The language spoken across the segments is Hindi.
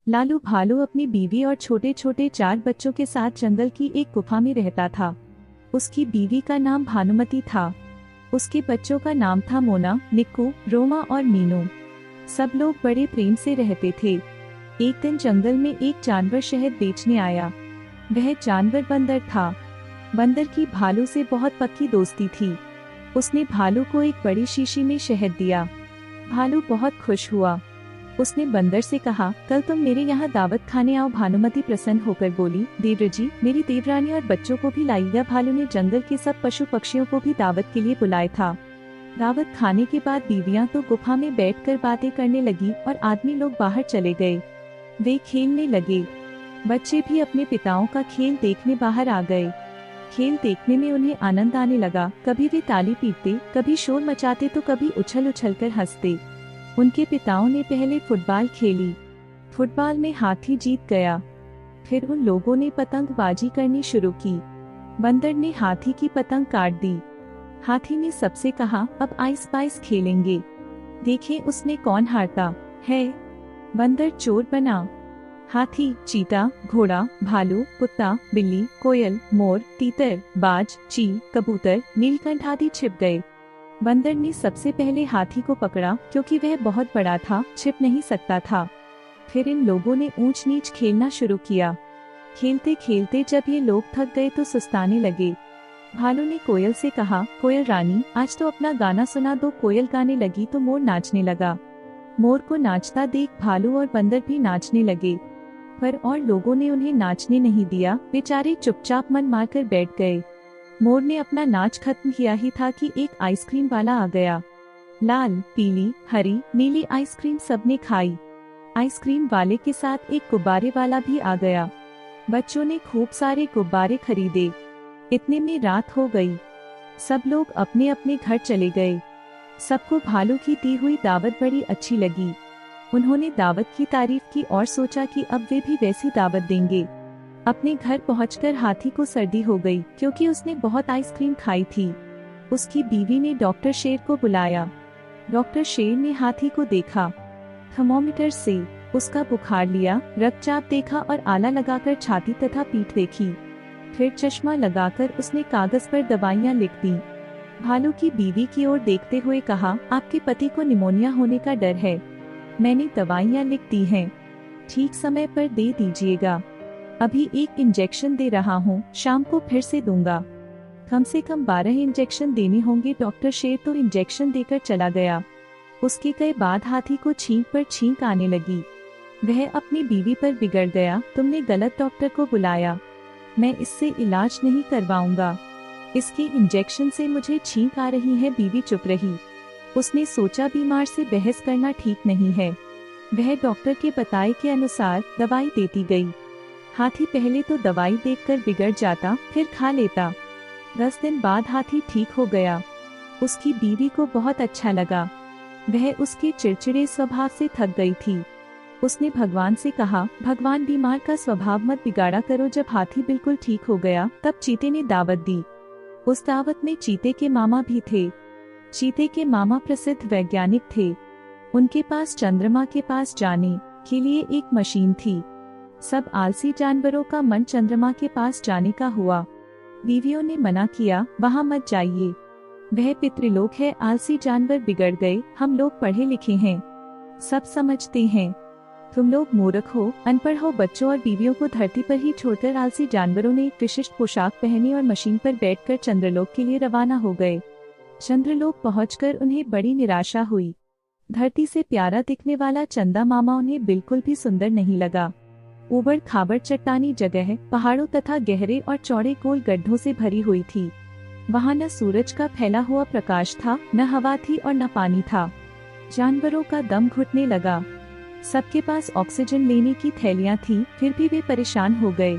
लालू भालू अपनी बीवी और छोटे छोटे 4 बच्चों के साथ जंगल की एक गुफा में रहता था। उसकी बीवी का नाम भानुमति था। उसके बच्चों का नाम था मोना, निक्कू, रोमा और मीनू। सब लोग बड़े प्रेम से रहते थे। एक दिन जंगल में एक जानवर शहद बेचने आया। वह जानवर बंदर था। बंदर की भालू से बहुत पक्की दोस्ती थी। उसने भालू को एक बड़ी शीशी में शहद दिया। भालू बहुत खुश हुआ। उसने बंदर से कहा, कल तुम मेरे यहाँ दावत खाने आओ। भानुमति प्रसन्न होकर बोली, देवर जी, मेरी देवरानी और बच्चों को भी लाइएगा। भालू ने जंगल के सब पशु पक्षियों को भी दावत के लिए बुलाया था। दावत खाने के बाद बीवियां तो गुफा में बैठकर बातें करने लगी और आदमी लोग बाहर चले गए। वे खेलने लगे। बच्चे भी अपने पिताओं का खेल देखने बाहर आ गए। खेल देखने में उन्हें आनंद आने लगा। कभी वे ताली पीटते, कभी शोर मचाते तो कभी उछल उछल कर हंसते। उनके पिताओं ने पहले फुटबॉल खेली। फुटबॉल में हाथी जीत गया। फिर उन लोगों ने पतंगबाजी करनी शुरू की। बंदर ने हाथी की पतंग काट दी। हाथी ने सबसे कहा, अब आइस पाइस खेलेंगे, देखें उसमें कौन हारता है। बंदर चोर बना। हाथी, चीता, घोड़ा, भालू, कुत्ता, बिल्ली, कोयल, मोर, तीतर, बाज, चील, कबूतर, नीलकंठ आदि छिप गए। बंदर ने सबसे पहले हाथी को पकड़ा, क्योंकि वह बहुत बड़ा था, छिप नहीं सकता था। फिर इन लोगों ने ऊंच नीच खेलना शुरू किया। खेलते खेलते जब ये लोग थक गए तो सुस्ताने लगे। भालू ने कोयल से कहा, कोयल रानी, आज तो अपना गाना सुना दो। कोयल गाने लगी तो मोर नाचने लगा। मोर को नाचता देख भालू और बंदर भी नाचने लगे, पर और लोगों ने उन्हें नाचने नहीं दिया। बेचारे चुपचाप मन मारकर बैठ गए। मोर ने अपना नाच खत्म किया ही था कि एक आइसक्रीम वाला आ गया। लाल, पीली, हरी, नीली आइसक्रीम सबने खाई। आइसक्रीम वाले के साथ एक गुब्बारे वाला भी आ गया। बच्चों ने खूब सारे गुब्बारे खरीदे। इतने में रात हो गई। सब लोग अपने अपने घर चले गए। सबको भालू की दी हुई दावत बड़ी अच्छी लगी। उन्होंने दावत की तारीफ की और सोचा कि अब वे भी वैसी दावत देंगे। अपने घर पहुंचकर हाथी को सर्दी हो गई, क्योंकि उसने बहुत आइसक्रीम खाई थी। उसकी बीवी ने डॉक्टर शेर को बुलाया। डॉक्टर शेर ने हाथी को देखा। थर्मोमीटर से उसका बुखार लिया, रक्तचाप देखा और आला लगाकर छाती तथा पीठ देखी। फिर चश्मा लगाकर उसने कागज पर दवाइयाँ लिख दी। भालू की बीवी की ओर देखते हुए कहा, आपके पति को निमोनिया होने का डर है। मैंने दवाइयाँ लिख दी हैं, ठीक समय पर दे दीजिएगा। अभी एक इंजेक्शन दे रहा हूँ, शाम को फिर से दूंगा। कम से कम 12 इंजेक्शन देने होंगे। डॉक्टर शेर तो इंजेक्शन देकर चला गया। उसके कई बाद हाथी को छींक पर छींक आने लगी। वह अपनी बीवी पर बिगड़ गया। तुमने गलत डॉक्टर को बुलाया, मैं इससे इलाज नहीं करवाऊंगा। इसके इंजेक्शन से मुझे छींक आ रही है। बीवी चुप रही। उसने सोचा बीमार से बहस करना ठीक नहीं है। वह डॉक्टर के बताए के अनुसार दवाई देती गई। हाथी पहले तो दवाई देखकर बिगड़ जाता, फिर खा लेता। 10 दिन बाद हाथी ठीक हो गया। उसकी बीवी को बहुत अच्छा लगा। वह उसके चिड़चिड़े स्वभाव से थक गई थी। उसने भगवान से कहा, भगवान बीमार का स्वभाव मत बिगाड़ा करो। जब हाथी बिल्कुल ठीक हो गया तब चीते ने दावत दी। उस दावत में चीते के मामा भी थे। चीते के मामा प्रसिद्ध वैज्ञानिक थे। उनके पास चंद्रमा के पास जाने के लिए एक मशीन थी। सब आलसी जानवरों का मन चंद्रमा के पास जाने का हुआ। बीवियों ने मना किया, वहाँ मत जाइए, वह पितृलोक है। आलसी जानवर बिगड़ गए। हम लोग पढ़े लिखे हैं, सब समझते हैं। तुम लोग मूर्ख हो, अनपढ़ हो। बच्चों और बीवियों को धरती पर ही छोड़कर आलसी जानवरों ने एक विशिष्ट पोशाक पहनी और मशीन पर बैठकर चंद्रलोक के लिए रवाना हो गए। चंद्रलोक पहुंचकर उन्हें बड़ी निराशा हुई। धरती से प्यारा दिखने वाला चंदा मामा उन्हें बिल्कुल भी सुंदर नहीं लगा। ऊबड़ खाबड़ चट्टानी जगह पहाड़ों तथा गहरे और चौड़े गोल गड्ढों से भरी हुई थी। वहाँ न सूरज का फैला हुआ प्रकाश था, न हवा थी और न पानी था। जानवरों का दम घुटने लगा। सबके पास ऑक्सीजन लेने की थैलियां थी, फिर भी वे परेशान हो गए।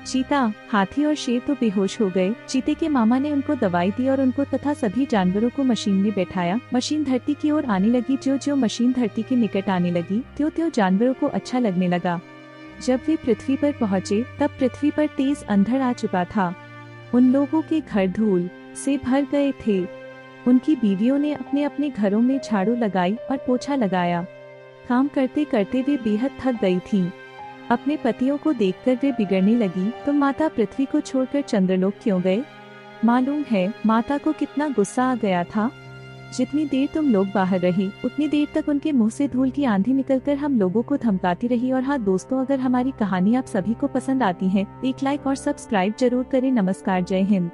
चीता, हाथी और शेर तो बेहोश हो गए। चीते के मामा ने उनको दवाई दी और उनको तथा सभी जानवरों को मशीन में बैठाया। मशीन धरती की ओर आने लगी। ज्यों ज्यों मशीन धरती के निकट आने लगी, त्यों त्यों जानवरों को अच्छा लगने लगा। जब वे पृथ्वी पर पहुँचे तब पृथ्वी पर तेज अंधड़ आ चुका था। उन लोगों के घर धूल से भर गए थे। उनकी बीवियों ने अपने अपने घरों में झाड़ू लगाई और पोछा लगाया। काम करते करते वे बेहद थक गई थीं। अपने पतियों को देखकर वे बिगड़ने लगी। तुम माता पृथ्वी को छोड़कर चंद्रलोक क्यों गए? मालूम है माता को कितना गुस्सा आ गया था। जितनी देर तुम लोग बाहर रहे उतनी देर तक उनके मुंह से धूल की आंधी निकलकर हम लोगों को धमकाती रही। और हाँ दोस्तों, अगर हमारी कहानी आप सभी को पसंद आती है, एक लाइक और सब्सक्राइब जरूर करें। नमस्कार, जय हिंद।